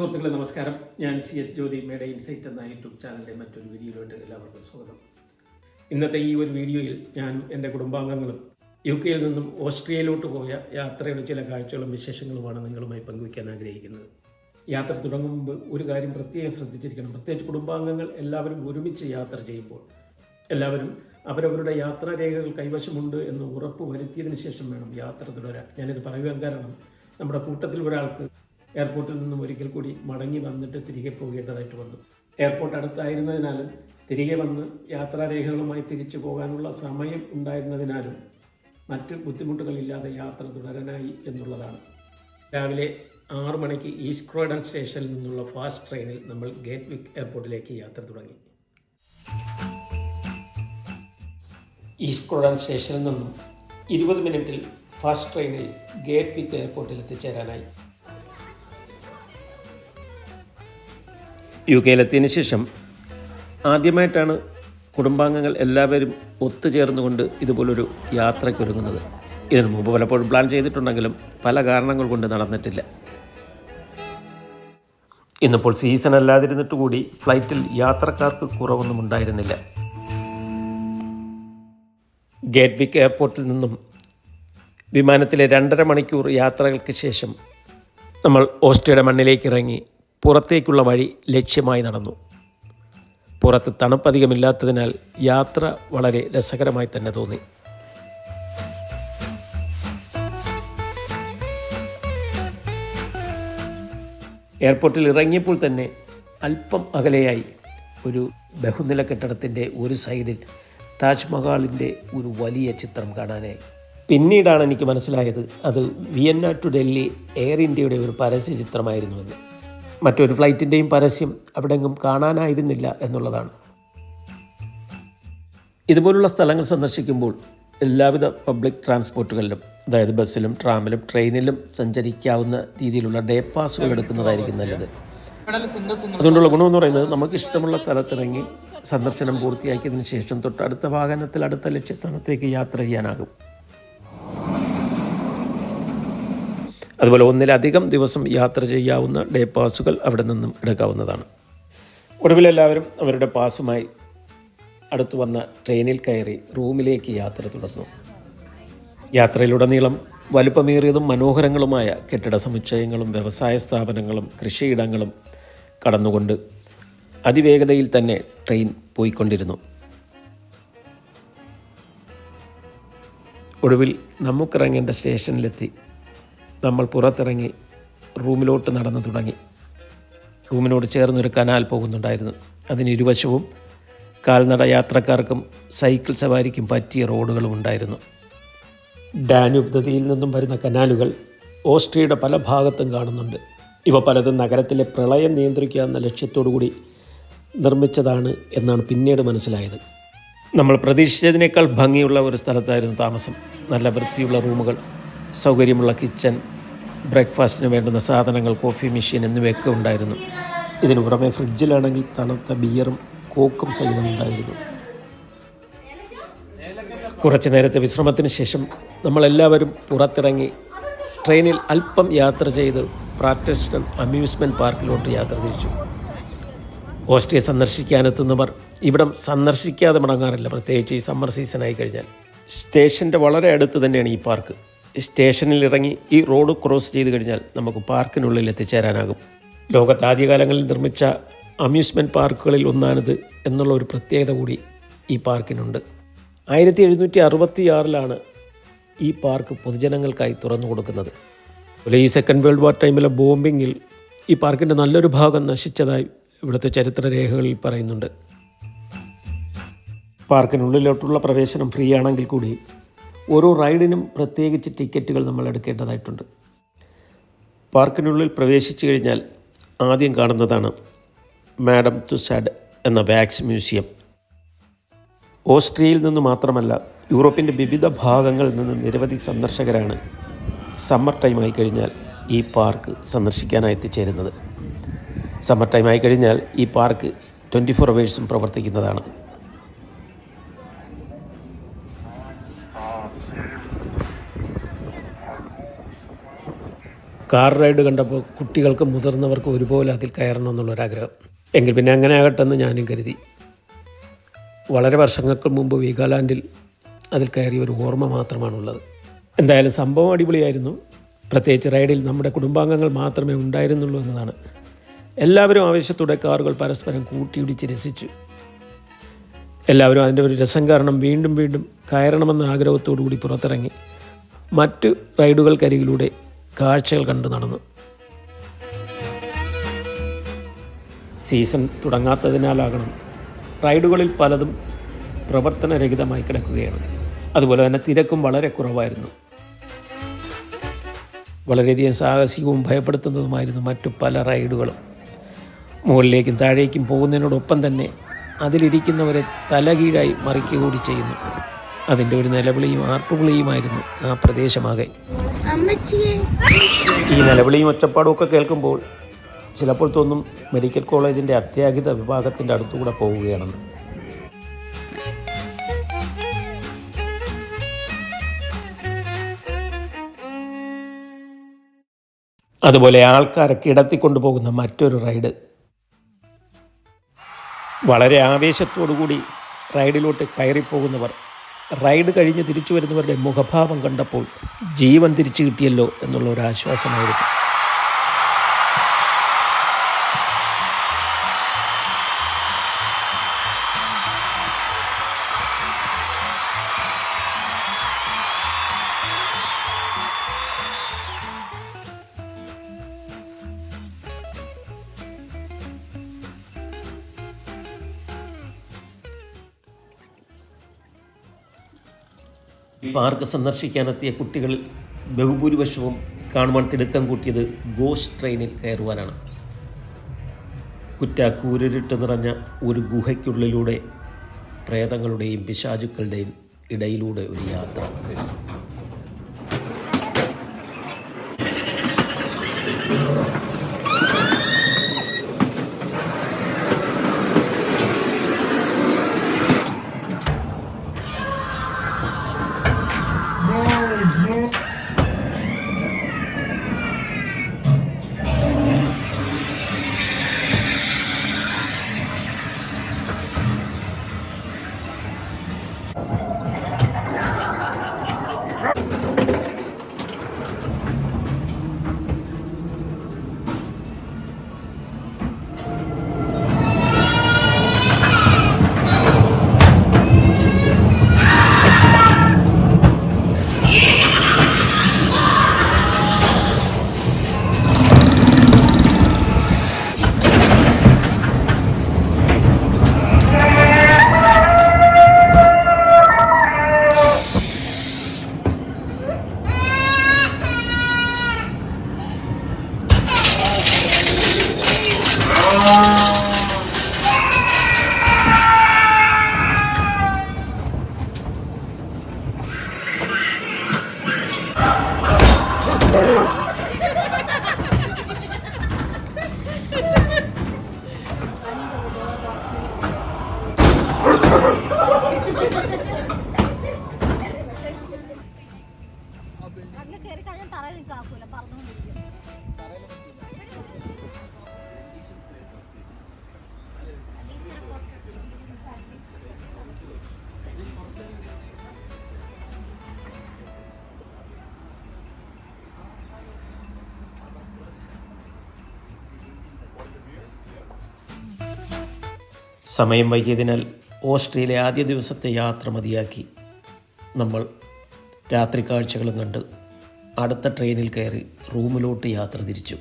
സുഹൃത്തുക്കളെ നമസ്കാരം. ഞാൻ CS ജ്യോതി മേഡ ഇൻസൈറ്റ് എന്ന യൂട്യൂബ് ചാനലിൻ്റെ മറ്റൊരു വീഡിയോയിലോട്ട് എല്ലാവർക്കും സ്വാഗതം. ഇന്നത്തെ ഈ ഒരു വീഡിയോയിൽ ഞാൻ എൻ്റെ കുടുംബാംഗങ്ങളും UK നിന്നും ഓസ്ട്രിയയിലോട്ട് പോയ യാത്രയുടെ ചില കാഴ്ചകളും വിശേഷങ്ങളുമാണ് നിങ്ങളുമായി പങ്കുവയ്ക്കാൻ ആഗ്രഹിക്കുന്നത്. യാത്ര തുടങ്ങും മുമ്പ് ഒരു കാര്യം പ്രത്യേകം ശ്രദ്ധിച്ചിരിക്കണം. പ്രത്യേകിച്ച് കുടുംബാംഗങ്ങൾ എല്ലാവരും ഒരുമിച്ച് യാത്ര ചെയ്യുമ്പോൾ എല്ലാവരും അവരവരുടെ യാത്രാരേഖകൾ കൈവശമുണ്ട് എന്ന് ഉറപ്പ് വരുത്തിയതിന് ശേഷം വേണം യാത്ര തുടരാൻ. ഞാനിത് പറയുവാൻ കാരണം നമ്മുടെ കൂട്ടത്തിൽ ഒരാൾക്ക് എയർപോർട്ടിൽ നിന്നും ഒരിക്കൽ കൂടി മടങ്ങി വന്നിട്ട് തിരികെ പോകേണ്ടതായിട്ട് വന്നു. എയർപോർട്ട് അടുത്തായിരുന്നതിനാലും തിരികെ വന്ന് യാത്രാരേഖകളുമായി തിരിച്ചു പോകാനുള്ള സമയം ഉണ്ടായിരുന്നതിനാലും മറ്റ് ബുദ്ധിമുട്ടുകളില്ലാതെ യാത്ര തുടരാനായി എന്നുള്ളതാണ്. രാവിലെ 6 മണിക്ക് ഈസ്റ്റ് സ്റ്റേഷനിൽ നിന്നുള്ള ഫാസ്റ്റ് ട്രെയിനിൽ നമ്മൾ ഗേറ്റ്വിക്ക് എയർപോർട്ടിലേക്ക് യാത്ര തുടങ്ങി. ഈസ്റ്റ് സ്റ്റേഷനിൽ നിന്നും 20 മിനിറ്റിൽ ഫാസ്റ്റ് ട്രെയിനിൽ ഗേറ്റ്വിക്ക് എയർപോർട്ടിൽ എത്തിച്ചേരാനായി. UK-യിലെത്തിയതിന് ശേഷം ആദ്യമായിട്ടാണ് കുടുംബാംഗങ്ങൾ എല്ലാവരും ഒത്തുചേർന്നുകൊണ്ട് ഇതുപോലൊരു യാത്രയ്ക്കൊരുങ്ങുന്നത്. ഇതിനു മുമ്പ് പലപ്പോഴും പ്ലാൻ ചെയ്തിട്ടുണ്ടെങ്കിലും പല കാരണങ്ങൾ കൊണ്ട് നടന്നിട്ടില്ല. ഇന്നിപ്പോൾ സീസൺ അല്ലാതിരുന്നിട്ട് കൂടി ഫ്ലൈറ്റിൽ യാത്രക്കാർക്ക് കുറവൊന്നും ഉണ്ടായിരുന്നില്ല. ഗേറ്റ്വിക്ക് എയർപോർട്ടിൽ നിന്നും വിമാനത്തിലെ 2.5 മണിക്കൂർ യാത്രകൾക്ക് ശേഷം നമ്മൾ ഓസ്ട്രിയയുടെ മണ്ണിലേക്ക് ഇറങ്ങി പുറത്തേക്കുള്ള വഴി ലക്ഷ്യമായി നടന്നു. പുറത്ത് തണുപ്പധികമില്ലാത്തതിനാൽ യാത്ര വളരെ രസകരമായി തന്നെ തോന്നി. എയർപോർട്ടിൽ ഇറങ്ങിയപ്പോൾ തന്നെ അല്പം അകലെയായി ഒരു ബഹുനില കെട്ടിടത്തിൻ്റെ ഒരു സൈഡിൽ താജ്മഹലിൻ്റെ ഒരു വലിയ ചിത്രം കാണാനായി. പിന്നീടാണ് എനിക്ക് മനസ്സിലായത് അത് വിയന്ന ടു ഡൽഹി എയർ ഇന്ത്യയുടെ ഒരു പരസ്യ ചിത്രമായിരുന്നുവെന്ന്. മറ്റൊരു ഫ്ലൈറ്റിൻ്റെയും പരസ്യം അവിടെങ്ങും കാണാനായിരുന്നില്ല എന്നുള്ളതാണ്. ഇതുപോലുള്ള സ്ഥലങ്ങൾ സന്ദർശിക്കുമ്പോൾ എല്ലാവിധ പബ്ലിക് ട്രാൻസ്പോർട്ടുകളിലും, അതായത് ബസ്സിലും ട്രാമിലും ട്രെയിനിലും സഞ്ചരിക്കാവുന്ന രീതിയിലുള്ള ഡേ പാസുകൾ എടുക്കുന്നതായിരിക്കും നല്ലത്. അതുകൊണ്ടുള്ള ഗുണമെന്ന് പറയുന്നത് നമുക്ക് ഇഷ്ടമുള്ള സ്ഥലത്തിറങ്ങി സന്ദർശനം പൂർത്തിയാക്കിയതിന് ശേഷം തൊട്ടടുത്ത വാഹനത്തിൽ അടുത്ത ലക്ഷ്യസ്ഥാനത്തേക്ക് യാത്ര ചെയ്യാനാകും. അതുപോലെ ഒന്നിലധികം ദിവസം യാത്ര ചെയ്യാവുന്ന ഡേ പാസുകൾ അവിടെ നിന്നും എടുക്കാവുന്നതാണ്. ഒടുവിലെല്ലാവരും അവരുടെ പാസുമായി അടുത്തു വന്ന ട്രെയിനിൽ കയറി റൂമിലേക്ക് യാത്ര തുടർന്നു. യാത്രയിലുടനീളം വലുപ്പമേറിയതും മനോഹരങ്ങളുമായ കെട്ടിട സമുച്ചയങ്ങളും വ്യവസായ സ്ഥാപനങ്ങളും കൃഷിയിടങ്ങളും കടന്നുകൊണ്ട് അതിവേഗതയിൽ തന്നെ ട്രെയിൻ പോയിക്കൊണ്ടിരുന്നു. ഒടുവിൽ നമുക്കിറങ്ങേണ്ട സ്റ്റേഷനിലെത്തി നമ്മൾ പുറത്തിറങ്ങി റൂമിലോട്ട് നടന്നു തുടങ്ങി. റൂമിനോട് ചേർന്നൊരു കനാൽ പോകുന്നുണ്ടായിരുന്നു. അതിന് ഇരുവശവും കാൽനട യാത്രക്കാർക്കും സൈക്കിൾ സവാരിക്കും പറ്റിയ റോഡുകളും ഉണ്ടായിരുന്നു. ഡാന്യൂബ് നദിയിൽ നിന്നും വരുന്ന കനാലുകൾ ഓസ്ട്രിയയുടെ പല ഭാഗത്തും കാണുന്നുണ്ട്. ഇവ പലതും നഗരത്തിലെ പ്രളയം നിയന്ത്രിക്കുക എന്ന ലക്ഷ്യത്തോടുകൂടി നിർമ്മിച്ചതാണ് എന്നാണ് പിന്നീട് മനസ്സിലായത്. നമ്മൾ പ്രതീക്ഷിച്ചതിനേക്കാൾ ഭംഗിയുള്ള ഒരു സ്ഥലത്തായിരുന്നു താമസം. നല്ല വൃത്തിയുള്ള റൂമുകൾ, സൗകര്യമുള്ള കിച്ചൺ, ബ്രേക്ക്ഫാസ്റ്റിന് വേണ്ടുന്ന സാധനങ്ങൾ, കോഫി മെഷീൻ എന്നിവയൊക്കെ ഉണ്ടായിരുന്നു. ഇതിനു പുറമെ ഫ്രിഡ്ജിലാണെങ്കിൽ തണുത്ത ബിയറും കോക്കും സഹിതമുണ്ടായിരുന്നു. കുറച്ച് നേരത്തെ വിശ്രമത്തിന് ശേഷം നമ്മളെല്ലാവരും പുറത്തിറങ്ങി ട്രെയിനിൽ അല്പം യാത്ര ചെയ്ത് പ്രാറ്റർസ്റ്റൺ അമ്യൂസ്മെൻറ്റ് പാർക്കിലോട്ട് യാത്ര തിരിച്ചു. ഓസ്ട്രിയ സന്ദർശിക്കാനെത്തുന്നവർ ഇവിടം സന്ദർശിക്കാതെ മടങ്ങാറില്ല, പ്രത്യേകിച്ച് ഈ സമ്മർ സീസണായി കഴിഞ്ഞാൽ. സ്റ്റേഷൻ്റെ വളരെ അടുത്ത് തന്നെയാണ് ഈ പാർക്ക്. സ്റ്റേഷനിൽ ഇറങ്ങി ഈ റോഡ് ക്രോസ് ചെയ്ത് കഴിഞ്ഞാൽ നമുക്ക് പാർക്കിനുള്ളിൽ എത്തിച്ചേരാനാകും. ലോകത്ത് ആദ്യകാലങ്ങളിൽ നിർമ്മിച്ച അമ്യൂസ്മെൻറ്റ് പാർക്കുകളിൽ ഒന്നാണിത് എന്നുള്ള ഒരു പ്രത്യേകത കൂടി ഈ പാർക്കിനുണ്ട്. 1766 ഈ പാർക്ക് പൊതുജനങ്ങൾക്കായി തുറന്നു കൊടുക്കുന്നത്. അതുപോലെ ഈ സെക്കൻഡ് വേൾഡ് വാർ ടൈമിലെ ബോംബിങ്ങിൽ ഈ പാർക്കിൻ്റെ നല്ലൊരു ഭാഗം നശിച്ചതായി ഇവിടുത്തെ ചരിത്രരേഖകളിൽ പറയുന്നുണ്ട്. പാർക്കിനുള്ളിലോട്ടുള്ള പ്രവേശനം ഫ്രീ ആണെങ്കിൽ കൂടി ഓരോ റൈഡിനും പ്രത്യേകിച്ച് ടിക്കറ്റുകൾ നമ്മൾ എടുക്കേണ്ടതായിട്ടുണ്ട്. പാർക്കിനുള്ളിൽ പ്രവേശിച്ചു കഴിഞ്ഞാൽ ആദ്യം കാണുന്നതാണ് മാഡം തുസാഡ് എന്ന വാക്സ് മ്യൂസിയം. ഓസ്ട്രിയയിൽ നിന്ന് മാത്രമല്ല യൂറോപ്പിൻ്റെ വിവിധ ഭാഗങ്ങളിൽ നിന്ന് നിരവധി സന്ദർശകരാണ് സമ്മർ ടൈമായി കഴിഞ്ഞാൽ ഈ പാർക്ക് സന്ദർശിക്കാനായി എത്തിച്ചേരുന്നത്. സമ്മർ ടൈമായി കഴിഞ്ഞാൽ ഈ പാർക്ക് 24 അവേഴ്സും പ്രവർത്തിക്കുന്നതാണ്. കാർ റൈഡ് കണ്ടപ്പോൾ കുട്ടികൾക്കും മുതിർന്നവർക്കും ഒരുപോലെ അതിൽ കയറണമെന്നുള്ളൊരാഗ്രഹം. എങ്കിൽ പിന്നെ അങ്ങനെ ആകട്ടെ എന്ന് ഞാനും കരുതി. വളരെ വർഷങ്ങൾക്ക് മുമ്പ് വീഗാലാൻഡിൽ അതിൽ കയറിയ ഒരു ഓർമ്മ മാത്രമാണുള്ളത്. എന്തായാലും സംഭവം അടിപൊളിയായിരുന്നു. പ്രത്യേകിച്ച് റൈഡിൽ നമ്മുടെ കുടുംബാംഗങ്ങൾ മാത്രമേ ഉണ്ടായിരുന്നുള്ളൂ എന്നതാണ്. എല്ലാവരും ആവേശത്തോടെ കാറുകൾ പരസ്പരം കൂട്ടിയിടിച്ച് രസിച്ചു. എല്ലാവരും അതിൻ്റെ ഒരു രസം കാരണം വീണ്ടും വീണ്ടും കയറണമെന്ന ആഗ്രഹത്തോടു കൂടി പുറത്തിറങ്ങി മറ്റ് റൈഡുകൾക്കരികിലൂടെ കാഴ്ചകൾ കണ്ടു നടന്നു. സീസൺ തുടങ്ങാത്തതിനാലാകണം റൈഡുകളിൽ പലതും പ്രവർത്തനരഹിതമായി കിടക്കുകയാണ്. അതുപോലെ തന്നെ തിരക്കും വളരെ കുറവായിരുന്നു. വളരെയധികം സാഹസികവും ഭയപ്പെടുത്തുന്നതുമായിരുന്നു മറ്റു പല റൈഡുകളും. മുകളിലേക്കും താഴേക്കും പോകുന്നതിനോടൊപ്പം തന്നെ അതിലിരിക്കുന്നവരെ തലകീഴായി മറിക്കുക കൂടി ചെയ്യുന്നു. അതിൻ്റെ ഒരു നിലവിളിയും ആർപ്പുവിളിയുമായിരുന്നു ആ പ്രദേശമാകെ. ഈ നിലവിളിയും ഒച്ചപ്പാടും ഒക്കെ കേൾക്കുമ്പോൾ ചിലപ്പോൾ തോന്നും മെഡിക്കൽ കോളേജിൻ്റെ അത്യാഹിത വിഭാഗത്തിൻ്റെ അടുത്തുകൂടെ പോവുകയാണെന്ന്. അതുപോലെ ആൾക്കാരെ കിടത്തിക്കൊണ്ടുപോകുന്ന മറ്റൊരു റൈഡ്. വളരെ ആവേശത്തോടുകൂടി റൈഡിലോട്ട് കയറിപ്പോകുന്നവർ റൈഡ് കഴിഞ്ഞ് തിരിച്ചു വരുന്നവരുടെ മുഖഭാവം കണ്ടപ്പോൾ ജീവൻ തിരിച്ചു കിട്ടിയല്ലോ എന്നുള്ള ഒരു ആശ്വാസമായിരുന്നു. പാർക്ക് സന്ദർശിക്കാനെത്തിയ കുട്ടികളിൽ ബഹുഭൂരിപക്ഷവും കാണുവാൻ തിടുക്കം കൂട്ടിയത് ഗോസ്റ്റ് ട്രെയിനിൽ കയറുവാനാണ്. കുറ്റാക്കൂരിട്ട് നിറഞ്ഞ ഒരു ഗുഹയ്ക്കുള്ളിലൂടെ പ്രേതങ്ങളുടെയും പിശാചുക്കളുടെയും ഇടയിലൂടെ ഒരു യാത്ര. സമയം വൈകിയതിനാൽ ഓസ്ട്രിയയിലെ ആദ്യ ദിവസത്തെ യാത്ര മതിയാക്കി നമ്മൾ രാത്രി കാഴ്ചകളും കണ്ട് അടുത്ത ട്രെയിനിൽ കയറി റൂമിലോട്ട് യാത്ര തിരിച്ചു.